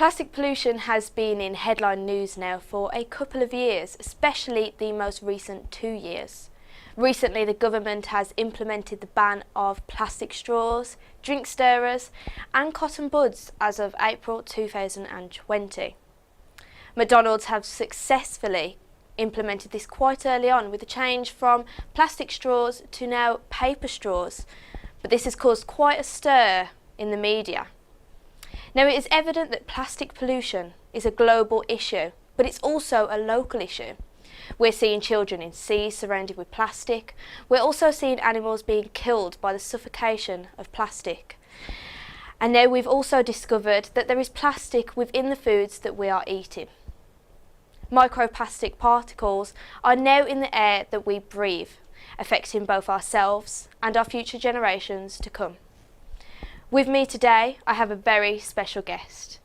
Plastic pollution has been in headline news now for a couple of years, especially the most recent 2 years. Recently, the government has implemented the ban of plastic straws, drink stirrers and cotton buds as of April 2020. McDonald's have successfully implemented this quite early on with a change from plastic straws to now paper straws, but this has caused quite a stir in the media. Now, it is evident that plastic pollution is a global issue, but it's also a local issue. We're seeing children in seas surrounded with plastic. We're also seeing animals being killed by the suffocation of plastic. And now we've also discovered that there is plastic within the foods that we are eating. Microplastic particles are now in the air that we breathe, affecting both ourselves and our future generations to come. With me today, I have a very special guest.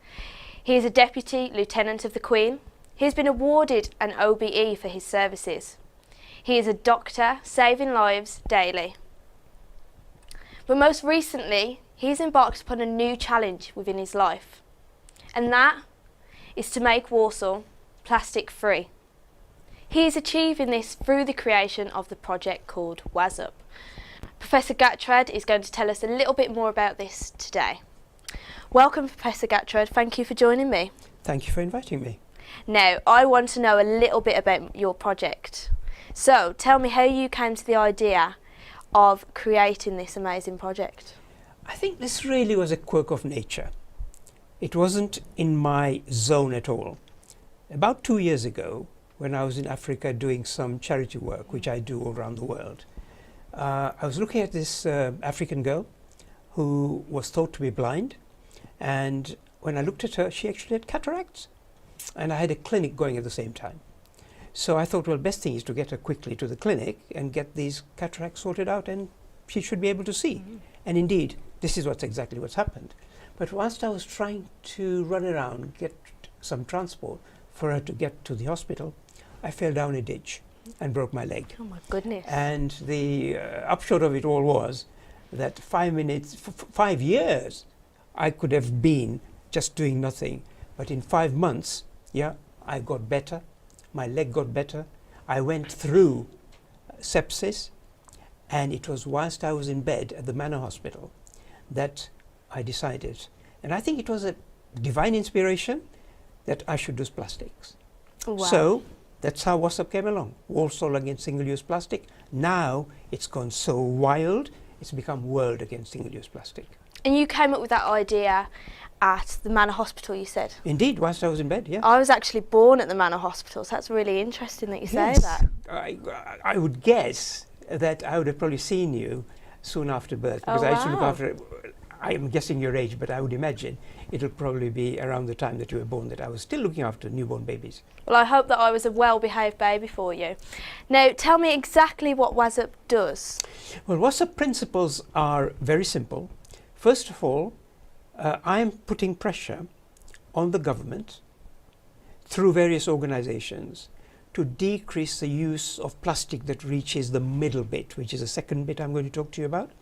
He is a Deputy Lieutenant of the Queen. He has been awarded an OBE for his services. He is a doctor saving lives daily. But most recently, he has embarked upon a new challenge within his life, and that is to make Walsall plastic free. He is achieving this through the creation of the project called WASUP. Professor Gatrad is going to tell us a little bit more about this today. Welcome, Professor Gatrad. Thank you for joining me. Thank you for inviting me. Now, I want to know a little bit about your project. So, tell me how you came to the idea of creating this amazing project. I think this really was a quirk of nature. It wasn't in my zone at all. About 2 years ago, when I was in Africa doing some charity work, which I do all around the world, I was looking at this African girl who was thought to be blind, and when I looked at her, she actually had cataracts, and I had a clinic going at the same time. So I thought, well, best thing is to get her quickly to the clinic and get these cataracts sorted out, and she should be able to see. And indeed, this is exactly what's happened. But whilst I was trying to run around, get some transport for her to get to the hospital, I fell down a ditch and broke my leg. Oh my goodness. And the upshot of it all was that 5 years, I could have been just doing nothing. But in 5 months, I got better. My leg got better. I went through sepsis, and it was whilst I was in bed at the Manor Hospital that I decided, and I think it was a divine inspiration, that I should do plastics. Wow. So that's how WASUP came along. Walsall Against Single-Use Plastic. Now it's gone so wild, it's become World Against Single-Use Plastic. And you came up with that idea at the Manor Hospital, you said? Indeed, whilst I was in bed, yeah. I was actually born at the Manor Hospital, so that's really interesting that you say that. I would guess that I would have probably seen you soon after birth, because I used to look after, I am guessing your age, but I would imagine it'll probably be around the time that you were born that I was still looking after newborn babies. Well, I hope that I was a well-behaved baby for you. Now, tell me exactly what WASUP does. Well, WASUP principles are very simple. First of all, I am putting pressure on the government through various organizations to decrease the use of plastic that reaches the middle bit, which is the second bit I'm going to talk to you about.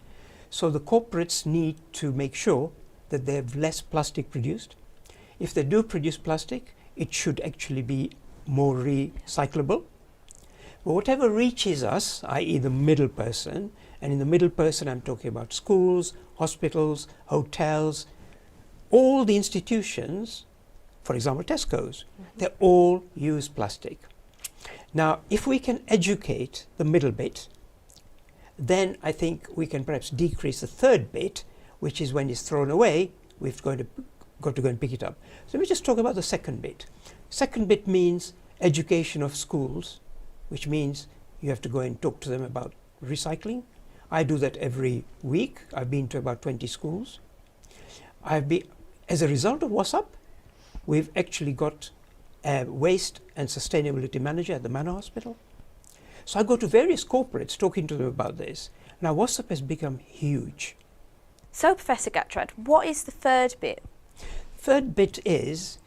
So the corporates need to make sure that they have less plastic produced. If they do produce plastic, it should actually be more recyclable. But whatever reaches us, i.e. the middle person, and in the middle person I'm talking about schools, hospitals, hotels, all the institutions, for example Tesco's, they all use plastic. Now, if we can educate the middle bit, then I think we can perhaps decrease the third bit, which is when it's thrown away, we've got to go and pick it up. So let me just talk about the second bit. Second bit means education of schools, which means you have to go and talk to them about recycling. I do that every week. I've been to about 20 schools. As a result of WASUP, we've actually got a waste and sustainability manager at the Manor Hospital. So I go to various corporates talking to them about this. Now WASUP has become huge. So, Professor Gatrad, what is the third bit? Third bit is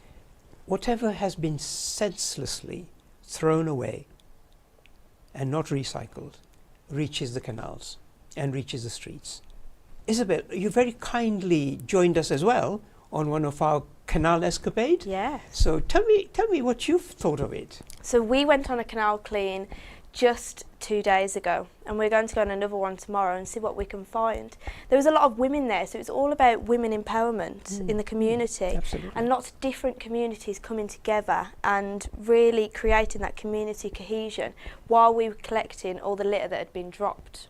whatever has been senselessly thrown away and not recycled reaches the canals and reaches the streets. Isabel, you very kindly joined us as well on one of our canal escapade. Yeah. So tell me what you've thought of it. So we went on a canal clean just 2 days ago, and we're going to go on another one tomorrow and see what we can find. There was a lot of women there, so it's all about women empowerment in the community. Absolutely. And lots of different communities coming together and really creating that community cohesion while we were collecting all the litter that had been dropped.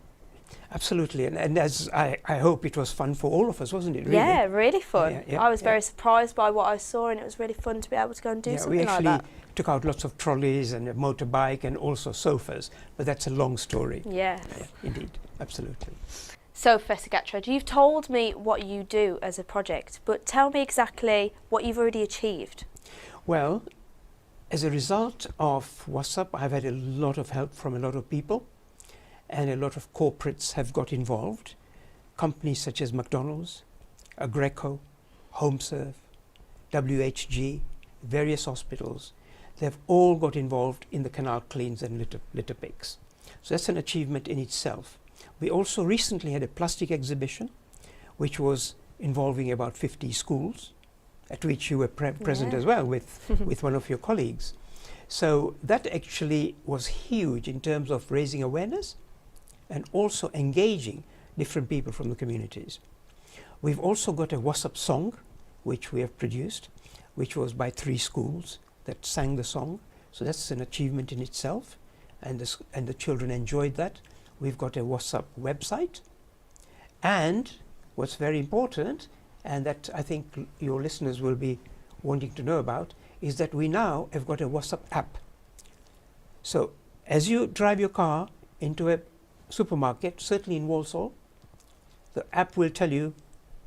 Absolutely, and as I hope it was fun for all of us, wasn't it? Really? Yeah, really fun. Yeah, I was very surprised by what I saw, and it was really fun to be able to go and do something we like actually that. took out lots of trolleys and a motorbike and also sofas, but that's a long story. Yes. Yeah, indeed, absolutely. So, Professor Gatrad, you've told me what you do as a project, but tell me exactly what you've already achieved. Well, as a result of WASUP, I've had a lot of help from a lot of people, and a lot of corporates have got involved. Companies such as McDonald's, Agreco, HomeServe, WHG, various hospitals, they've all got involved in the canal cleans and litter picks. So that's an achievement in itself. We also recently had a plastic exhibition, which was involving about 50 schools, at which you were present as well with one of your colleagues. So that actually was huge in terms of raising awareness and also engaging different people from the communities. We've also got a WASUP song, which we have produced, which was by 3 schools that sang the song. So that's an achievement in itself, and the children enjoyed that. We've got a WASUP website, and what's very important, and that I think your listeners will be wanting to know about, is that we now have got a WASUP app. So as you drive your car into a supermarket, certainly in Walsall, the app will tell you,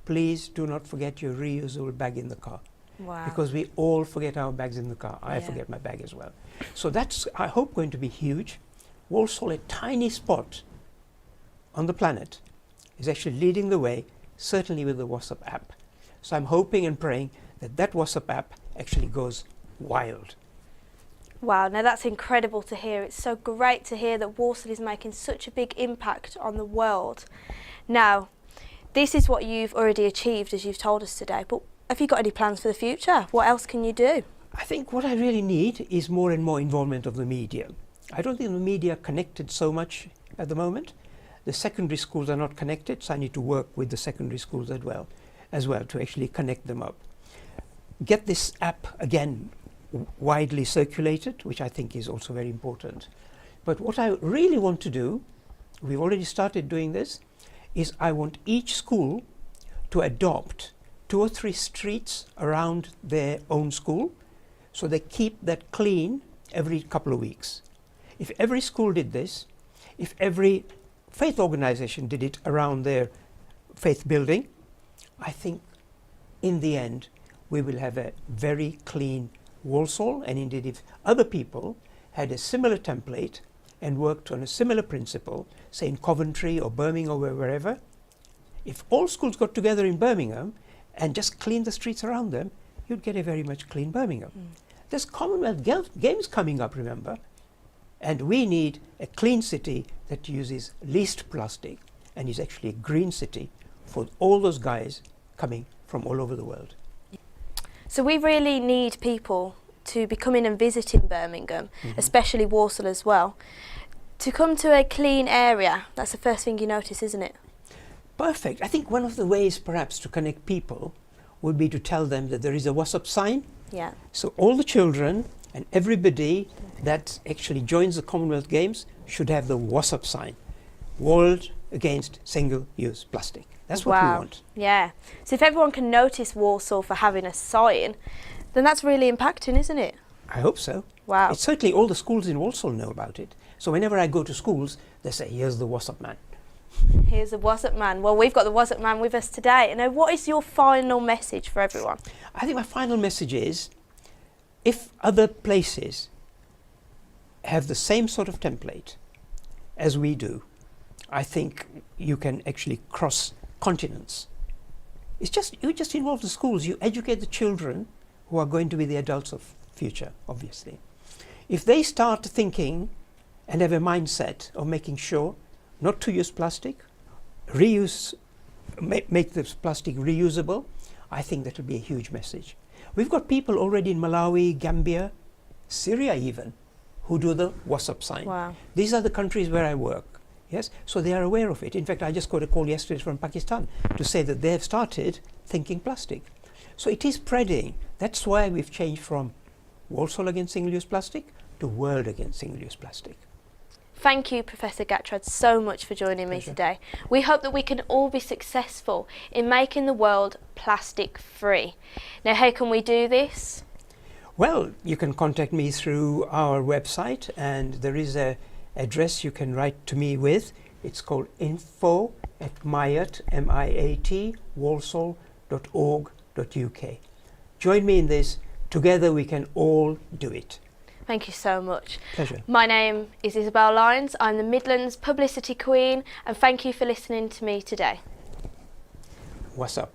please do not forget your reusable bag in the car. Wow. Because we all forget our bags in the car. I forget my bag as well. So that's, I hope, going to be huge. Walsall, a tiny spot on the planet, is actually leading the way, certainly with the WASUP app. So I'm hoping and praying that that WASUP app actually goes wild. Wow, now that's incredible to hear. It's so great to hear that Walsall is making such a big impact on the world. Now, this is what you've already achieved, as you've told us today, but have you got any plans for the future? What else can you do? I think what I really need is more and more involvement of the media. I don't think the media are connected so much at the moment. The secondary schools are not connected, so I need to work with the secondary schools as well to actually connect them up. Get this app again widely circulated, which I think is also very important. But what I really want to do, we've already started doing this, is I want each school to adopt 2 or 3 streets around their own school, so they keep that clean every couple of weeks. If every school did this, if every faith organization did it around their faith building, I think in the end we will have a very clean Walsall, and indeed if other people had a similar template and worked on a similar principle, say in Coventry or Birmingham or wherever, if all schools got together in Birmingham and just cleaned the streets around them, you'd get a very much clean Birmingham. There's Commonwealth Games coming up, remember, and we need a clean city that uses least plastic and is actually a green city for all those guys coming from all over the world. So we really need people to be coming and visiting Birmingham, especially Walsall as well. To come to a clean area, that's the first thing you notice, isn't it? Perfect. I think one of the ways perhaps to connect people would be to tell them that there is a WASUP sign. Yeah. So all the children and everybody that actually joins the Commonwealth Games should have the WASUP sign. World Against Single-Use Plastic. That's what we want. Yeah. So if everyone can notice Walsall for having a sign, then that's really impacting, isn't it? I hope so. Wow. It's certainly all the schools in Walsall know about it. So whenever I go to schools, they say, here's the WASUP man. Here's the WASUP man. Well, we've got the WASUP man with us today. Now, what is your final message for everyone? I think my final message is, if other places have the same sort of template as we do, I think you can actually cross continents. You just involve the schools, you educate the children who are going to be the adults of future, obviously. If they start thinking and have a mindset of making sure not to use plastic, make this plastic reusable, I think that will be a huge message. We've got people already in Malawi, Gambia, Syria even, who do the WASUP sign. Wow. These are the countries where I work. Yes, so they are aware of it. In fact, I just got a call yesterday from Pakistan to say that they have started thinking plastic. So it is spreading. That's why we've changed from Walsall against single-use plastic to World against single-use plastic. Thank you, Professor Gatrad, so much for joining me today. We hope that we can all be successful in making the world plastic free. Now, how can we do this? Well, you can contact me through our website, and there is a address you can write to me with. It's called info@miat, M-I-A-T, walsall.org.uk. Join me in this. Together we can all do it. Thank you so much. Pleasure. My name is Isabel Lyons. I'm the Midlands Publicity Queen, and thank you for listening to me today. What's up?